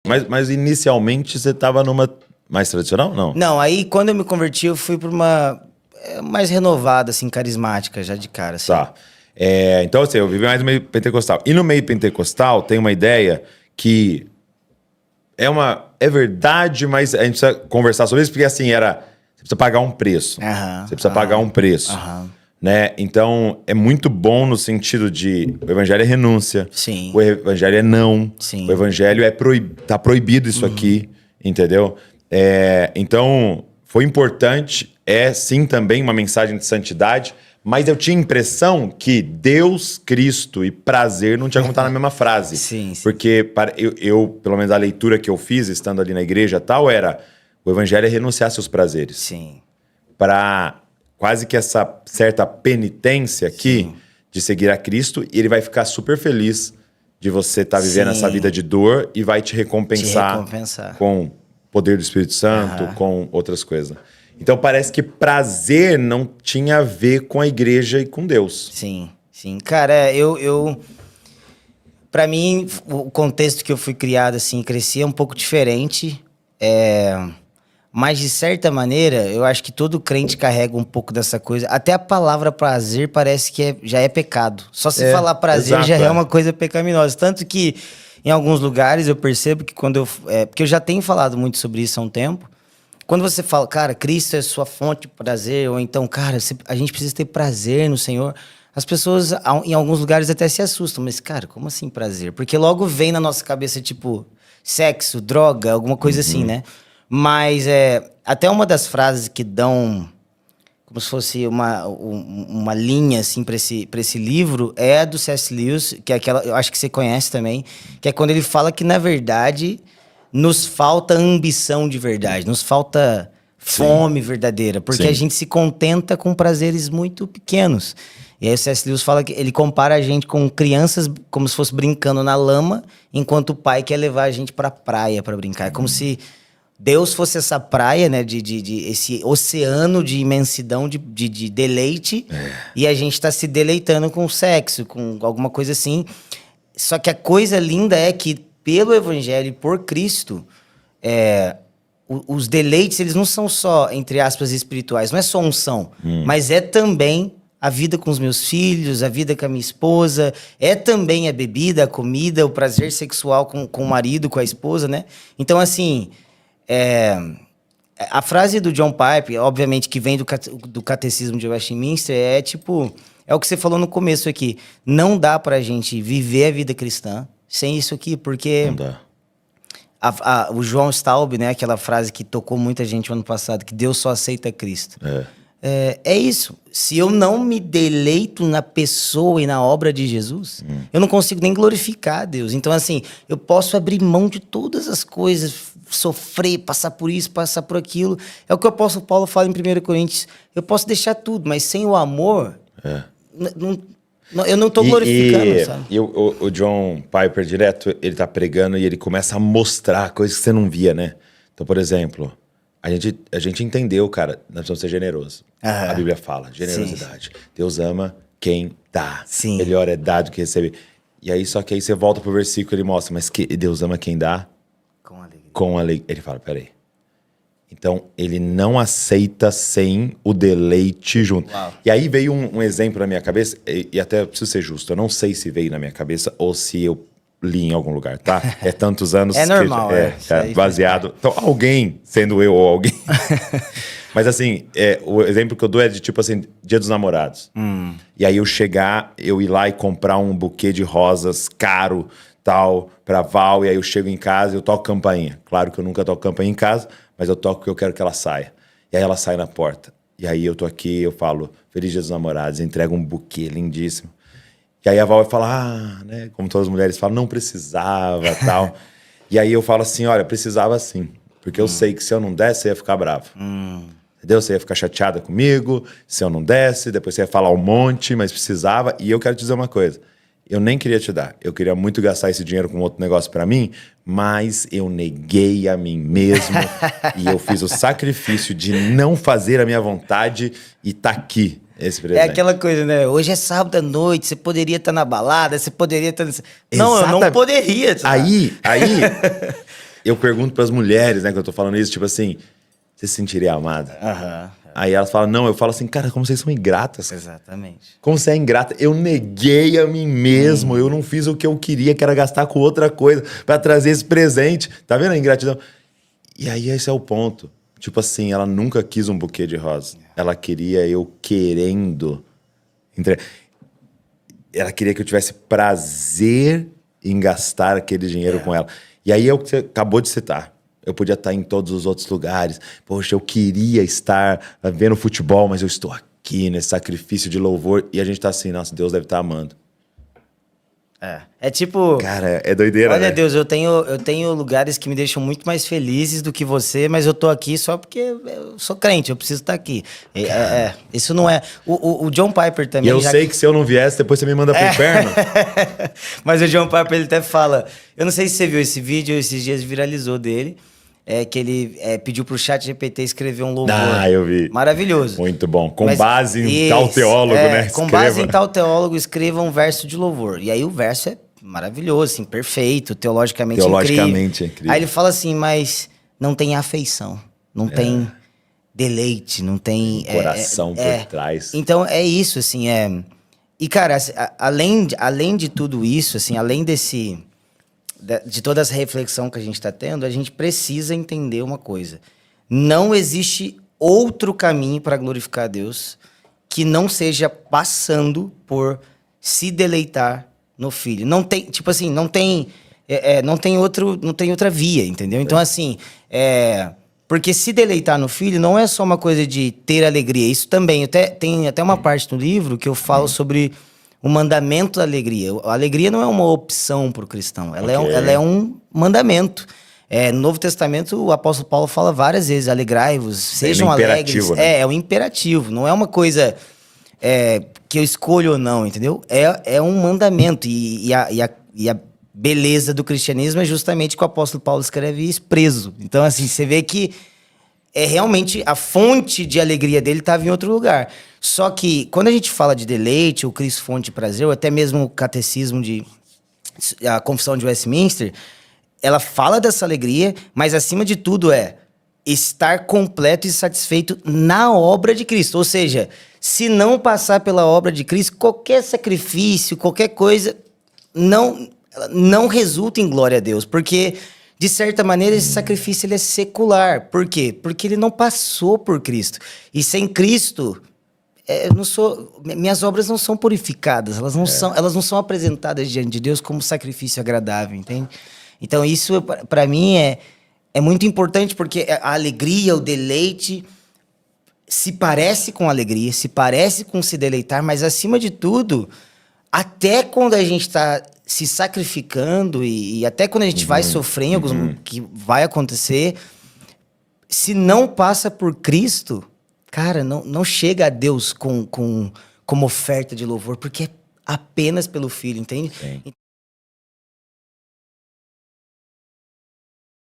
Mas inicialmente você tava numa mais tradicional, não? Não, aí quando eu me converti, eu fui pra uma mais renovada, assim, carismática, já de cara, assim. Tá. Então, assim, eu vivi mais no meio pentecostal. E no meio pentecostal tem uma ideia que é verdade, mas a gente precisa conversar sobre isso, porque assim, você precisa pagar um preço. Você precisa pagar um preço. Né? Então, é muito bom no sentido de o evangelho é renúncia. Sim. O evangelho é não. Sim. O evangelho tá proibido isso aqui, entendeu? Então, foi importante, sim também uma mensagem de santidade, mas eu tinha a impressão que Deus, Cristo e prazer não tinha como estar na mesma frase. Sim. Porque eu, pelo menos a leitura que eu fiz, estando ali na igreja tal, era o evangelho é renunciar a seus prazeres. Sim. Para quase que essa certa penitência aqui de seguir a Cristo, e ele vai ficar super feliz de você estar vivendo essa vida de dor e vai te recompensar com o poder do Espírito Santo, com outras coisas. Então parece que prazer não tinha a ver com a igreja e com Deus. Sim. Cara, pra mim, o contexto que eu fui criado, assim, cresci é um pouco diferente. Mas, de certa maneira, eu acho que todo crente carrega um pouco dessa coisa. Até a palavra prazer parece que já é pecado. Só se falar prazer já é uma coisa pecaminosa. Tanto que, em alguns lugares, eu percebo que quando porque eu já tenho falado muito sobre isso há um tempo. Quando você fala, cara, Cristo é sua fonte de prazer, ou então, cara, a gente precisa ter prazer no Senhor, as pessoas, em alguns lugares, até se assustam. Mas, cara, como assim prazer? Porque logo vem na nossa cabeça, tipo, sexo, droga, alguma coisa assim, né? Mas até uma das frases que dão como se fosse uma linha assim para esse livro é a do C.S. Lewis, que é aquela, eu acho que você conhece também, que é quando ele fala que, na verdade, nos falta ambição de verdade, nos falta fome verdadeira, porque a gente se contenta com prazeres muito pequenos. E aí o C.S. Lewis fala que ele compara a gente com crianças como se fosse brincando na lama, enquanto o pai quer levar a gente pra praia para brincar. É como se Deus fosse essa praia, né, esse oceano de imensidão, de deleite, e a gente tá se deleitando com sexo, com alguma coisa assim. Só que a coisa linda é que, pelo Evangelho e por Cristo, os deleites, eles não são só, entre aspas, espirituais, não é só unção, mas é também a vida com os meus filhos, a vida com a minha esposa, é também a bebida, a comida, o prazer sexual com o marido, com a esposa, né? Então, assim... a frase do John Piper, obviamente que vem do catecismo de Westminster, é o que você falou no começo aqui. Não dá pra gente viver a vida cristã sem isso aqui, porque não dá. O João Staub, né, aquela frase que tocou muita gente no ano passado, que Deus só aceita Cristo. É isso. Se eu não me deleito na pessoa e na obra de Jesus, eu não consigo nem glorificar a Deus. Então, assim, eu posso abrir mão de todas as coisas, sofrer, passar por isso, passar por aquilo. É o que o apóstolo Paulo fala em 1 Coríntios. Eu posso deixar tudo, mas sem o amor, eu não estou glorificando, sabe? E o John Piper, direto, ele tá pregando e ele começa a mostrar coisas que você não via, né? Então, por exemplo... A gente entendeu, cara, nós precisamos ser generosos. A Bíblia fala, generosidade. Sim. Deus ama quem dá. Sim. Melhor é dar do que receber. E aí, só que aí você volta pro versículo e ele mostra, mas que Deus ama quem dá com alegria. Ele fala, peraí. Então, ele não aceita sem o deleite junto. Uau. E aí veio um exemplo na minha cabeça, e até preciso ser justo, eu não sei se veio na minha cabeça ou se eu li em algum lugar, tá? É tantos anos... É normal, baseado... Então, alguém, sendo eu ou alguém... Mas assim, o exemplo que eu dou é de tipo assim, Dia dos Namorados. E aí eu ir lá e comprar um buquê de rosas caro, tal, pra Val, e aí eu chego em casa e eu toco campainha. Claro que eu nunca toco campainha em casa, mas eu toco porque eu quero que ela saia. E aí ela sai na porta. E aí eu tô aqui, eu falo, Feliz Dia dos Namorados, entrego um buquê lindíssimo. E aí a Val vai falar, né, como todas as mulheres falam, não precisava, tal. E aí eu falo assim, olha, precisava sim. Porque eu sei que se eu não desse, você ia ficar bravo. Entendeu? Você ia ficar chateada comigo, se eu não desse, depois você ia falar um monte, mas precisava. E eu quero te dizer uma coisa, eu nem queria te dar. Eu queria muito gastar esse dinheiro com outro negócio pra mim, mas eu neguei a mim mesmo. E eu fiz o sacrifício de não fazer a minha vontade e tá aqui. Esse presente. É aquela coisa, né? Hoje é sábado à noite, você poderia estar na balada, você poderia estar... Não, eu não poderia. Aí eu pergunto pras mulheres, né, que eu tô falando isso, tipo assim, você se sentiria amada? Aham. Aí elas falam, não, eu falo assim, cara, como vocês são ingratas. Exatamente. Como você é ingrata? Eu neguei a mim mesmo, eu não fiz o que eu queria, que era gastar com outra coisa pra trazer esse presente. Tá vendo a ingratidão? E aí esse é o ponto. Tipo assim, ela nunca quis um buquê de rosa. Ela queria eu querendo. Ela queria que eu tivesse prazer em gastar aquele dinheiro com ela. E aí é o que você acabou de citar. Eu podia estar em todos os outros lugares. Poxa, eu queria estar vendo futebol, mas eu estou aqui nesse sacrifício de louvor. E a gente tá assim, nossa, Deus deve estar amando. É tipo... Cara, é doideira, Olha, né? Deus, eu tenho lugares que me deixam muito mais felizes do que você, mas eu tô aqui só porque eu sou crente, eu preciso estar aqui. Isso não é... O John Piper E também... eu sei que se eu não viesse, depois você me manda pro inferno. Mas o John Piper, ele até fala... Eu não sei se você viu esse vídeo, esses dias viralizou dele, que ele pediu pro chat GPT escrever um louvor. Ah, eu vi. Maravilhoso. Muito bom. Com Mas base em tal teólogo, né? Com Escreva. base em tal teólogo, escreva um verso de louvor. E aí o verso é maravilhoso, assim, perfeito, teologicamente incrível. Aí ele fala assim, mas não tem afeição, não tem deleite, não tem... Coração por trás. Então é isso, assim, E, cara, além de tudo isso, assim, além de toda essa reflexão que a gente está tendo, a gente precisa entender uma coisa. Não existe outro caminho para glorificar a Deus que não seja passando por se deleitar no Filho. Não tem, tipo assim, não tem outra via, entendeu? Então, assim, porque se deleitar no Filho não é só uma coisa de ter alegria. Isso também, tem até uma parte do livro que eu falo sobre o mandamento da alegria. A alegria não é uma opção para o cristão, ela é um mandamento. No Novo Testamento, o apóstolo Paulo fala várias vezes, alegrai-vos, sejam alegres. Né? É um imperativo, não é uma coisa que eu escolho ou não, entendeu? É um mandamento. E a beleza do cristianismo é justamente que o apóstolo Paulo escreve isso preso. Então, assim, você vê que realmente a fonte de alegria dele estava em outro lugar. Só que, quando a gente fala de deleite, o Cristo fonte de prazer, ou até mesmo o catecismo a confissão de Westminster, ela fala dessa alegria, mas acima de tudo estar completo e satisfeito na obra de Cristo. Ou seja, se não passar pela obra de Cristo, qualquer sacrifício, qualquer coisa, não resulta em glória a Deus. Porque, de certa maneira, esse sacrifício ele é secular. Por quê? Porque ele não passou por Cristo. E sem Cristo, minhas obras não são purificadas, elas não são apresentadas diante de Deus como sacrifício agradável, entende? Então, isso, para mim, é muito importante, porque a alegria, o deleite, se parece com alegria, se parece com se deleitar, mas, acima de tudo, até quando a gente está se sacrificando e até quando a gente vai sofrer, que vai acontecer, se não passa por Cristo, cara, não chega a Deus como oferta de louvor, porque é apenas pelo Filho, entende? Sim.